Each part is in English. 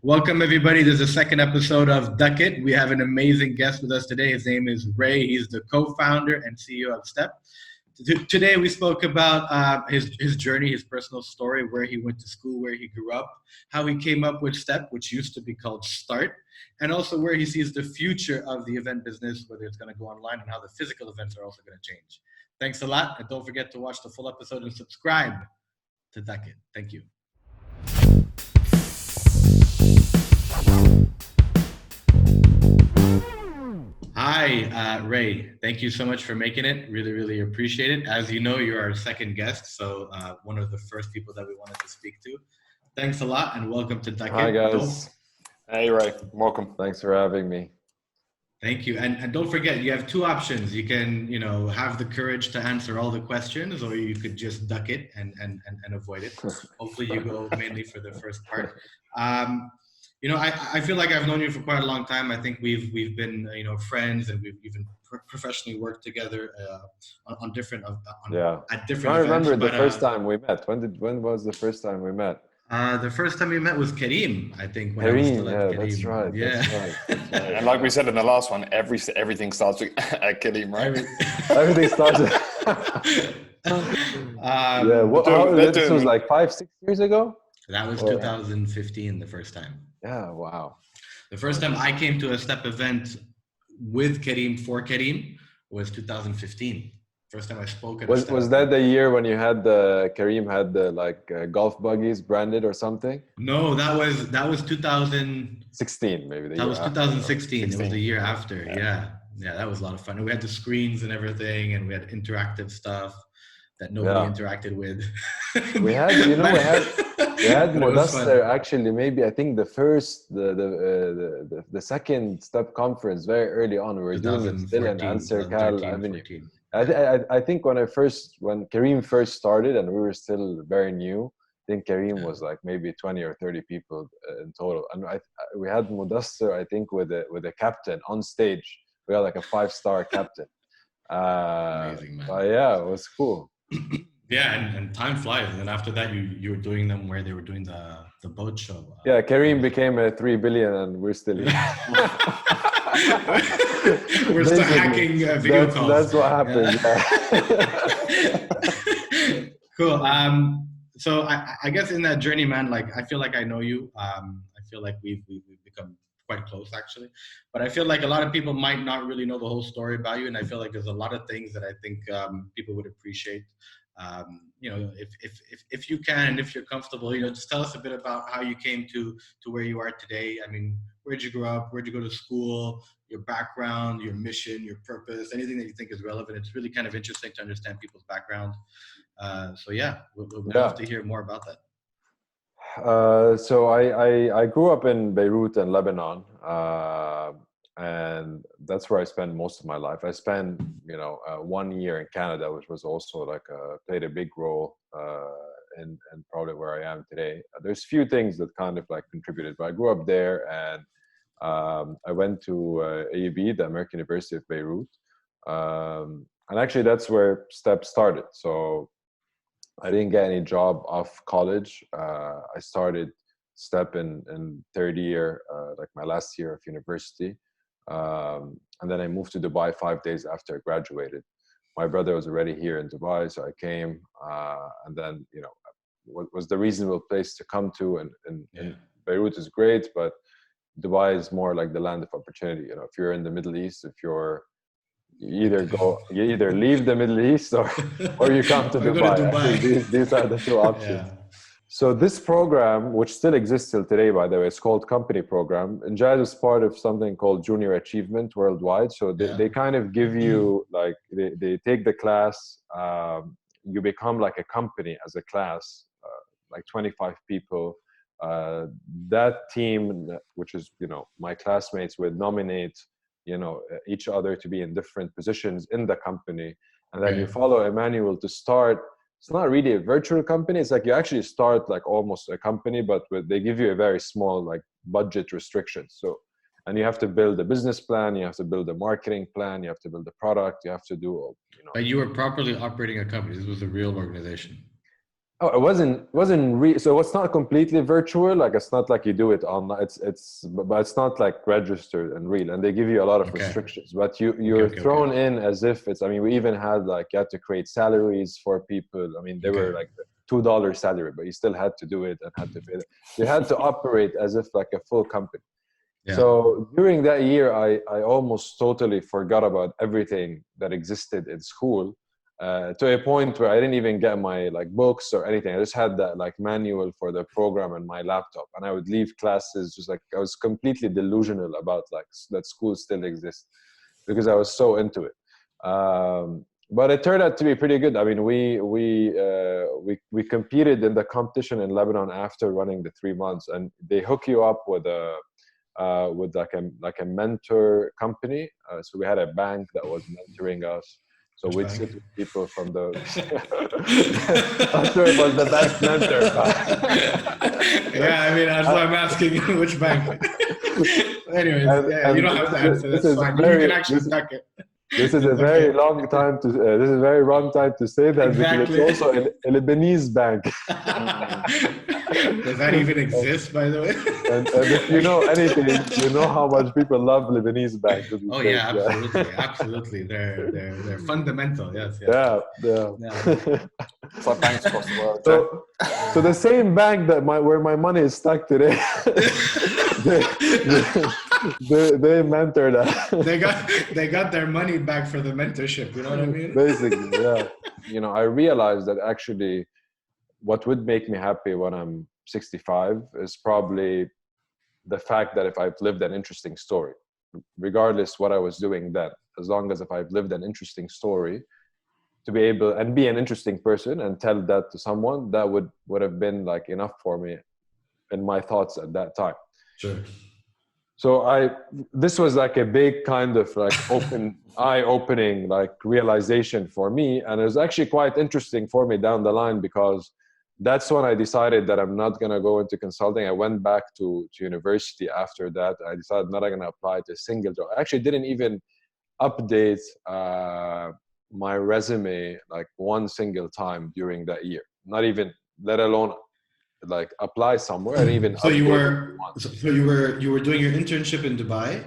Welcome, everybody. This is the second episode of DUCKit. We have an amazing guest with us today. His name is Ray. He's the co-founder and CEO of Step. Today, we spoke about his journey, his personal story, where he went to school, where he grew up, how he came up with Step, which used to be called Start, and also where he sees the future of the event business, whether it's going to go online and how the physical events are also going to change. Thanks a lot. And don't forget to watch the full episode and subscribe to DUCKit. Thank you. Hi, Ray. Thank you so much for making it. Really, really appreciate it. As you know, you're our second guest, so one of the first people that we wanted to speak to. Thanks a lot, and welcome to DUCKit. Hi, guys. Hey, Ray. Welcome. Thanks for having me. Thank you. And don't forget, you have two options. You can, have the courage to answer all the questions, or you could just duck it and avoid it. Hopefully you go mainly for the first part. I feel like I've known you for quite a long time. I think we've been, friends, and we've even professionally worked together at different events. I remember the first time we met. When was the first time we met? The first time we met was Kareem, I think. When Kareem, that's right. Yeah. That's right. And like we said in the last one, everything starts with Kareem, right? Everything starts with... this was like 5-6 years ago? That was 2015, the first time. Yeah, wow. The first time I came to a Step event with Kareem, for Kareem, was 2015. First time I spoke at was that the year when you had Kareem had the golf buggies branded or something? No, that was 2016 maybe. That was 2016. It was the year after. Yeah, that was a lot of fun. And we had the screens and everything, and we had interactive stuff that nobody interacted with. we had Modester actually. Maybe I think the first the second Step conference very early on. We were doing it still in Answer Cal Avenue. I think when Kareem first started and we were still very new, I think Kareem was like maybe 20 or 30 people in total. And we had Modester, I think, with a captain on stage. We had like a 5-star captain. Amazing, man. But yeah, it was cool. Yeah, and time flies. And then after that, you were doing them where they were doing the boat show. Yeah, Kareem became a 3 billion and we're still here. We're still hacking video calls. That's what happened. Cool. So I guess in that journey, man, like I feel like I know you. I feel like we've become quite close, actually. But I feel like a lot of people might not really know the whole story about you, and I feel like there's a lot of things that I think people would appreciate. If you can, and if you're comfortable, just tell us a bit about how you came to where you are today. I mean, where'd you grow up? Where'd you go to school? Your background, your mission, your purpose, anything that you think is relevant. It's really kind of interesting to understand people's background. We'd love to hear more about that. So I grew up in Beirut and Lebanon, and that's where I spent most of my life. I spent 1 year in Canada, which was also played a big role in probably where I am today. There's few things that kind of contributed, but I grew up there, and I went to AUB, the American University of Beirut, and actually that's where Step started. So I didn't get any job off college. I started Step in third year, my last year of university. And then I moved to Dubai 5 days after I graduated. My brother was already here in Dubai, so I came. And then, what was the reasonable place to come to? And Beirut is great, but Dubai is more like the land of opportunity. If you're in the Middle East, you either leave the Middle East or you come to Dubai. These are the two options. Yeah. So this program, which still exists till today, by the way, it's called Company Program. And Jazz is part of something called Junior Achievement Worldwide. So they kind of give you, they take the class, you become like a company as a class, 25 people. That team, which is, my classmates, would nominate, each other to be in different positions in the company. And then you follow a manual to start. It's not really a virtual company. It's like you actually start almost a company, but they give you a very small budget restrictions. So, and you have to build a business plan, you have to build a marketing plan, you have to build a product, you have to do, But you were properly operating a company. This was a real organization. Oh, so it's not completely virtual. Like it's not like you do it online. But it's not like registered and real. And they give you a lot of Okay. restrictions. But you're thrown in as if it's. I mean, we even had like you had to create salaries for people. I mean, they were like $2 salary, but you still had to do it and had to pay it. So you had to operate as if like a full company. Yeah. So during that year, I almost totally forgot about everything that existed in school, to a point where I didn't even get my like books or anything. I just had that like manual for the program and my laptop, and I would leave classes just like I was completely delusional about like that school still exists because I was so into it. But it turned out to be pretty good. I mean, we competed in the competition in Lebanon after running the 3 months, and they hook you up with like a mentor company. So we had a bank that was mentoring us. So we'd sit with people from the. I'm sure it was the best mentor. Yeah, I mean, that's why I'm asking which bank. Anyways, you don't have to answer. That's fine. You can actually duck it. This is a very long time to. This is a very wrong time to say that because it's also a Lebanese bank. Does that even exist, by the way? And if you know anything, you know how much people love Lebanese banks. Oh yeah, absolutely, absolutely. They're fundamental. Yes. Yeah. It's like banks across the world. So the same bank that where my money is stuck today, they mentored us. They got their money back for the mentorship. You know what I mean? Basically, yeah. You know, I realized that actually, what would make me happy when I'm 65 is probably the fact that if I've lived an interesting story, regardless what I was doing then, as long as if I've lived an interesting story, to be able and be an interesting person and tell that to someone, that would have been like enough for me in my thoughts at that time. Sure. So this was like a big kind of like eye-opening like realization for me, and it was actually quite interesting for me down the line because that's when I decided that I'm not gonna go into consulting. I went back to university after that. I decided I'm not gonna apply to a single job. I actually didn't even update my resume like one single time during that year. Not even, let alone like apply somewhere and even. So you were doing your internship in Dubai.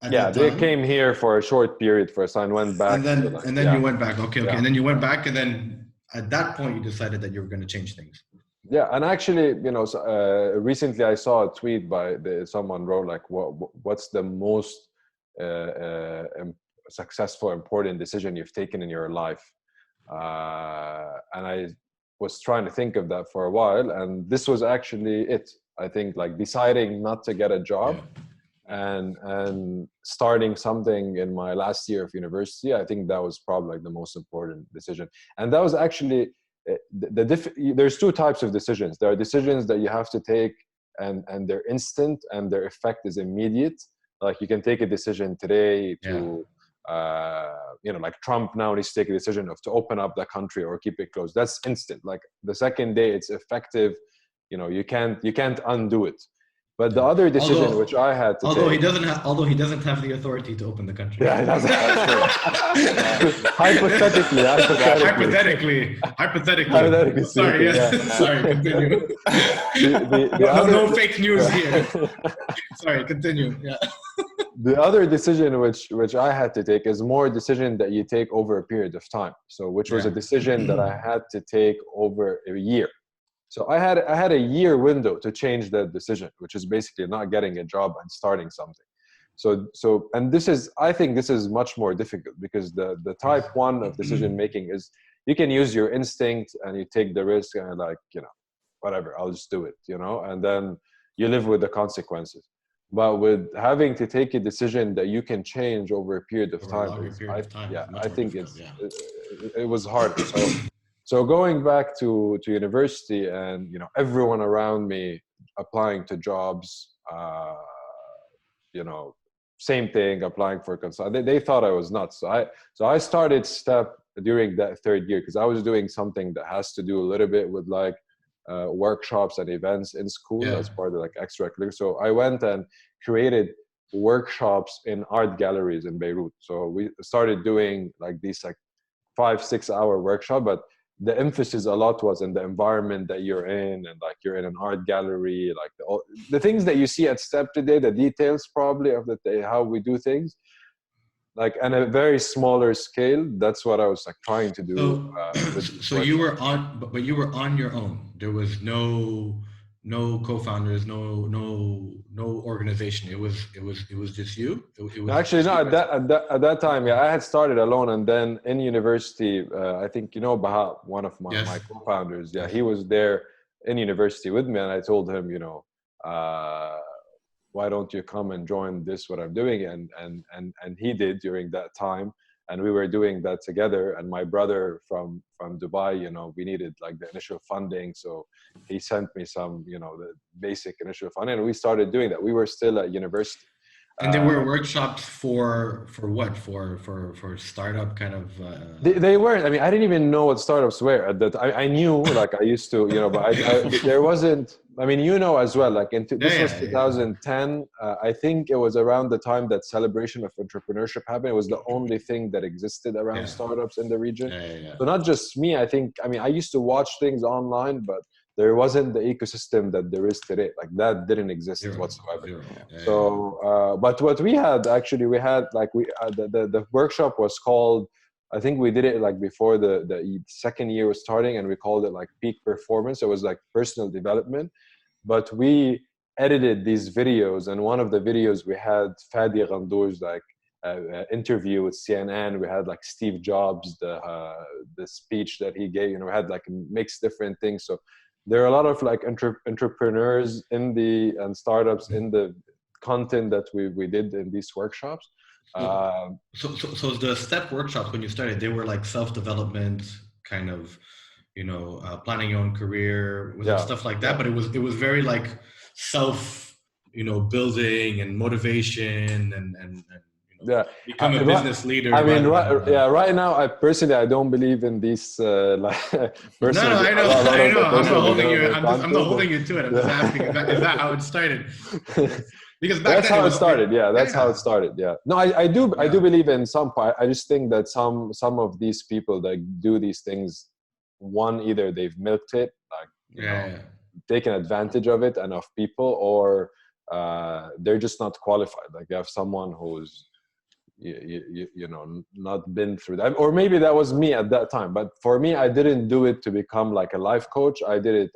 Yeah, they came here for a short period first, and went back. And then you went back. Okay. And then you went back, and then at that point you decided that you were going to change things. Yeah, and actually, you know, recently I saw a tweet by someone wrote like, what's the most successful, important decision you've taken in your life? And I was trying to think of that for a while, and this was actually it. I think like deciding not to get a job and starting something in my last year of university. I think that was probably like the most important decision. And that was actually there's two types of decisions. There are decisions that you have to take and they're instant and their effect is immediate. Like you can take a decision today to you know, like Trump now needs to take a decision to open up the country or keep it closed. That's instant. Like the second day it's effective. You know, you can't undo it. But the other decision which I had to although he doesn't have the authority to open the country. Yeah, that's hypothetically. Sorry, sorry, continue. No fake news here. Sorry, continue. Yeah. The other decision which I had to take is more a decision that you take over a period of time. So which was a decision that I had to take over a year. So I had a year window to change that decision, which is basically not getting a job and starting something. So and I think this is much more difficult because the type 1 of decision making is you can use your instinct and you take the risk and like, you know, whatever, I'll just do it, you know, and then you live with the consequences. But with having to take a decision that you can change over a period of time, I think it was hard. So going back to university and, you know, everyone around me applying to jobs, you know, same thing, applying for consulting. They thought I was nuts. So I started STEP during that third year because I was doing something that has to do a little bit with like workshops and events in school as part of like extracurricular. So I went and created workshops in art galleries in Beirut. So we started doing like these like 5-6 hour workshop, but the emphasis a lot was in the environment that you're in, and like you're in an art gallery, like the things that you see at Step today, the details probably of how we do things, like on a very smaller scale. That's what I was like trying to do. So you were on, but you were on your own. There was no co-founders, no organization. It was just you. It was actually no. At that time, yeah, I had started alone, and then in university, I think you know Baha, one of my co-founders. Yeah, he was there in university with me, and I told him, you know, why don't you come and join this what I'm doing, and he did during that time, and we were doing that together. And my brother from Dubai, you know, we needed like the initial funding, so he sent me some, you know, the basic initial funding, and we started doing that. We were still at university. And there were workshops for what? For startup kind of. They weren't. I mean, I didn't even know what startups were at that. I knew, like I used to, you know, but there wasn't. I mean, you know as well. Like this was 2010. I think it was around the time that celebration of entrepreneurship happened. It was the only thing that existed around startups in the region. So not just me. I think. I mean, I used to watch things online, but there wasn't the ecosystem that there is today. Like that didn't exist whatsoever. So, but what we had actually, we had like the workshop was called. I think we did it like before the second year was starting, and we called it like peak performance. It was like personal development, but we edited these videos, and one of the videos we had Fadi Ghandour's like interview with CNN. We had like Steve Jobs, the speech that he gave. You know, we had like mixed different things. So there are a lot of like entrepreneurs and startups in the content that we did in these workshops. So the Step workshops when you started, they were like self-development kind of, you know, planning your own career, stuff like that. But it was very like self, you know, building and motivation and you know, become a business leader. I mean, right now, I personally don't believe in these. Like, no, I know. I'm not holding you to it. I'm just asking, is that how it started? Because that's how it started. Yeah, that's how it started. Yeah. No, I do believe in some part. I just think that some of these people that do these things, one, either they've milked it, like you know, taken advantage of it and of people, or they're just not qualified. Like you have someone who's you know, not been through that, or maybe that was me at that time. But for me, I didn't do it to become like a life coach. I did it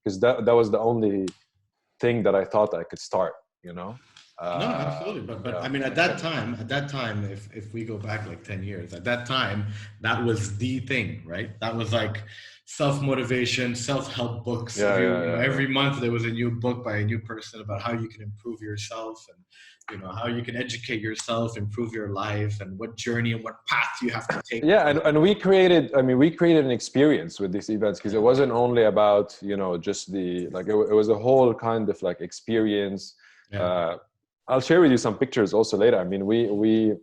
because that was the only thing that I thought I could start. You know. No, absolutely. But I mean, at that time, if we go back like 10 years, at that time, that was the thing, right? That was like self-motivation, self-help books. Every month there was a new book by a new person about how you can improve yourself and, you know, how you can educate yourself, improve your life, and what journey and what path you have to take. Yeah, and we created an experience with these events, because it wasn't only about, you know, just the, like, it was a whole kind of like experience. I'll share with you some pictures also later. I mean, we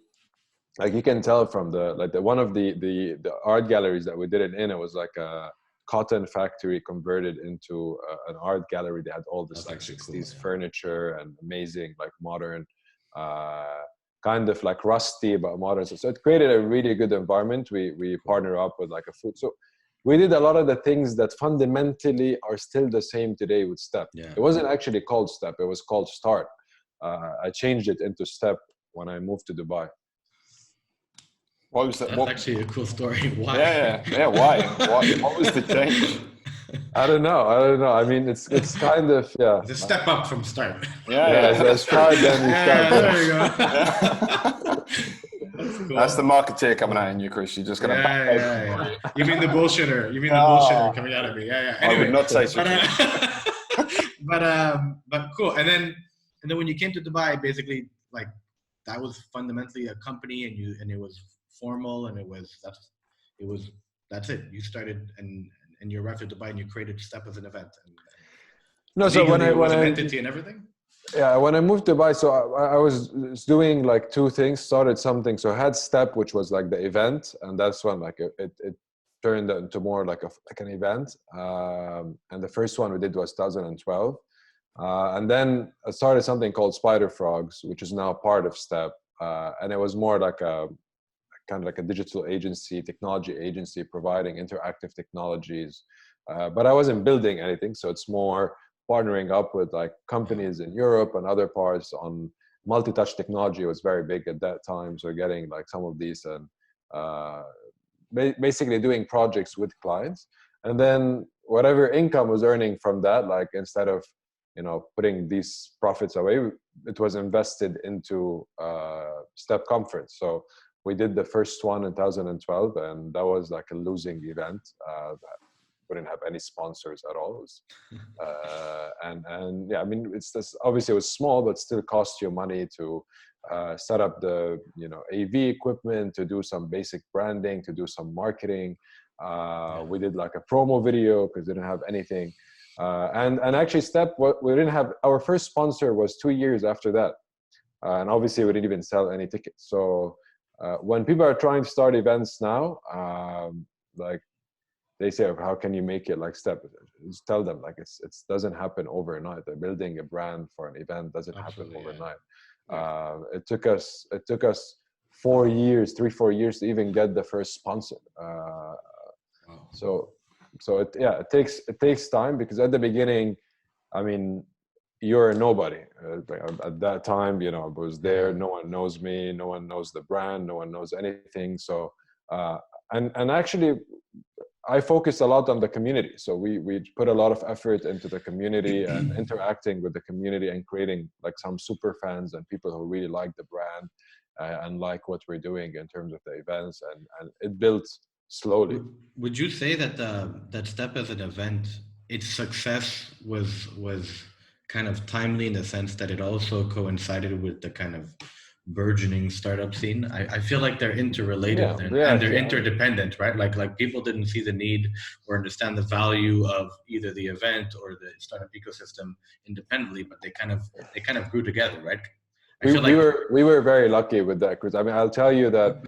like, you can tell from one of the art galleries that we did it in, it was like a cotton factory converted into an art gallery. They had all this like 60s furniture and amazing like modern, kind of like rusty but modern. So it created a really good environment. We partner up with like a food. So we did a lot of the things that fundamentally are still the same today with Step. It wasn't actually called Step. It was called Start. I changed it into Step when I moved to Dubai. What was that? That's actually a cool story. Why? Yeah. Why? What was the change? I don't know. I mean, it's kind of It's a step up from Start. So Start, then we start. There you go. That's cool. That's the marketeer coming out in you, Chris. You're just gonna. You mean the bullshitter? You mean the bullshitter coming out of me? Anyway, I would not say so. But cool. And then when you came to Dubai, basically, like, that was fundamentally a company, and it was formal, and that's it. You started and you arrived at Dubai and you created Step as an event. So when I entity and everything. Yeah, when I moved to Dubai, so I was doing like two things. Started something. So I had Step, which was like the event, and that's when like it turned into more like an event. And the first one we did was 2012. And then I started something called Spider Frogs, which is now part of Step. And it was more like a kind of like a digital agency, technology agency providing interactive technologies. But I wasn't building anything. So it's more partnering up with like companies in Europe and other parts on multi-touch technology was very big at that time. So getting like some of these and basically doing projects with clients. And then whatever income was earning from that, like instead of, putting these profits away, it was invested into Step Conference. So we did the first one in 2012, and that was like a losing event. That wouldn't have any sponsors at all. And yeah, I mean, it's this, obviously it was small, but still cost you money to set up the AV equipment, to do some basic branding, to do some marketing. We did like a promo video because we didn't have anything. And actually we didn't have, our first sponsor was 2 years after that. And obviously we didn't even sell any tickets. So when people are trying to start events now, like they say, how can you make it like Step? Just tell them like it doesn't happen overnight. They're building a brand for an event doesn't happen overnight. It took us 4 years, 4 years to even get the first sponsor. So it takes time, because at the beginning, I mean, you're a nobody. At that time, I was there. No one knows me. No one knows the brand. No one knows anything. So, and actually, I focused a lot on the community. So we put a lot of effort into the community and interacting with the community and creating like some super fans and people who really like the brand and like what we're doing in terms of the events, and it built slowly. Would you say that that Step as an event, its success was kind of timely in the sense that it also coincided with the kind of burgeoning startup scene? I feel like they're interrelated and they're interdependent, right? Like people didn't see the need or understand the value of either the event or the startup ecosystem independently, but they kind of grew together, right? We were very lucky with that, because I mean, I'll tell you that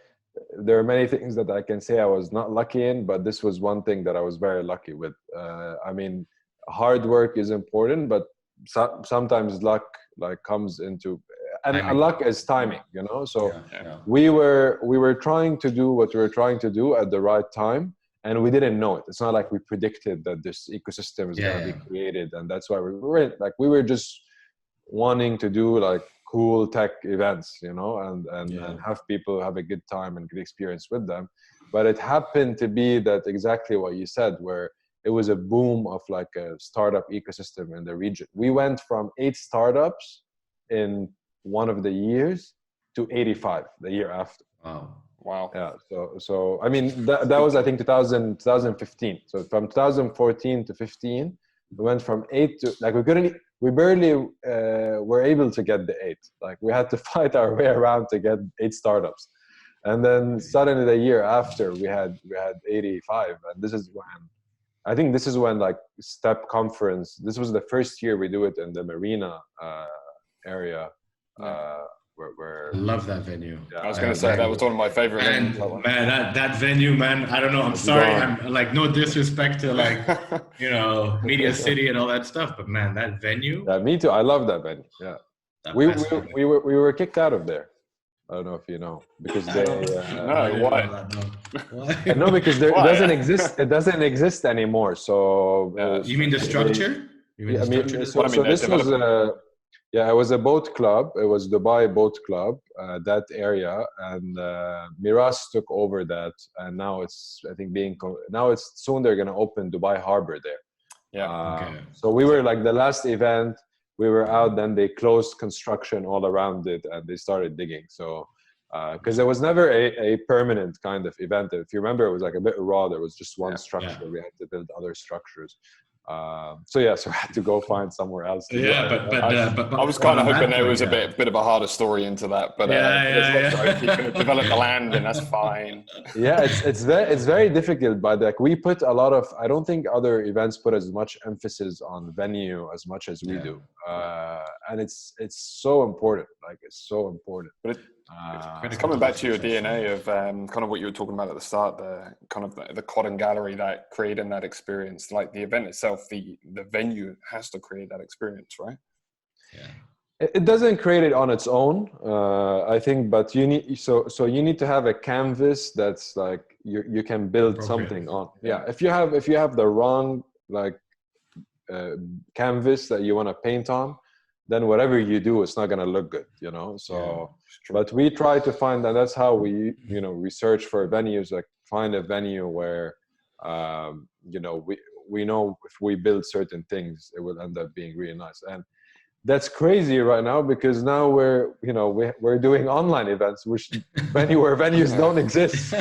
there are many things that I can say I was not lucky in, but this was one thing that I was very lucky with. I mean, hard work is important, but sometimes luck like comes into, and luck is timing, So we were trying to do what we were trying to do at the right time, and we didn't know it. It's not like we predicted that this ecosystem is going to be created, and that's why we were just wanting to do like cool tech events, and have people have a good time and good experience with them. But it happened to be that exactly what you said, where it was a boom of like a startup ecosystem in the region. We went from 8 startups in one of the years to 85 the year after. Wow. Yeah. So I mean, that was, I think, 2015. So from 2014 to 15, we went from 8 to like, we barely were able to get the 8. Like we had to fight our way around to get 8 startups. And then suddenly the year after we had 85. And this is when like Step Conference, this was the first year we do it in the Marina area. Where I love that venue. I was going to say that was one of my favorite venues. Man, that venue, man. I don't know. I'm sorry. I'm like, no disrespect to like, Media City and all that stuff, but man, that venue. Yeah, me too. I love that venue. Yeah, we were kicked out of there. I don't know if you know, because they. Why? No, because it doesn't exist. It doesn't exist anymore. So. You mean the structure? This was it was a boat club. It was Dubai Boat Club, that area, and Miras took over that, and now it's, I think, soon they're going to open Dubai Harbor there. Yeah. So we were like the last event. We were out, then they closed construction all around it, and they started digging. So, because there was never a permanent kind of event. If you remember, it was like a bit raw. There was just one structure. We had to build other structures. So I had to go find somewhere else. But I was kind of hoping there was a bit of a harder story into that. But you can develop the land, and that's fine. Yeah, it's very difficult. But like we put a lot of, I don't think other events put as much emphasis on venue as much as we do. And it's so important. Like it's so important. But it's coming back to your DNA of kind of what you were talking about at the start, the kind of the cotton gallery, that creating that experience. Like the event itself, the venue has to create that experience, right? Yeah. It doesn't create it on its own, I think, but you need so you need to have a canvas that's like you can build something on. Yeah, if you have the wrong like canvas that you want to paint on, then whatever you do, it's not going to look good, you know. So, but we try to find, and that's how we research for venues, like find a venue where you know we know if we build certain things, it will end up being really nice. And that's crazy right now because now we're doing online events, which where venues don't exist.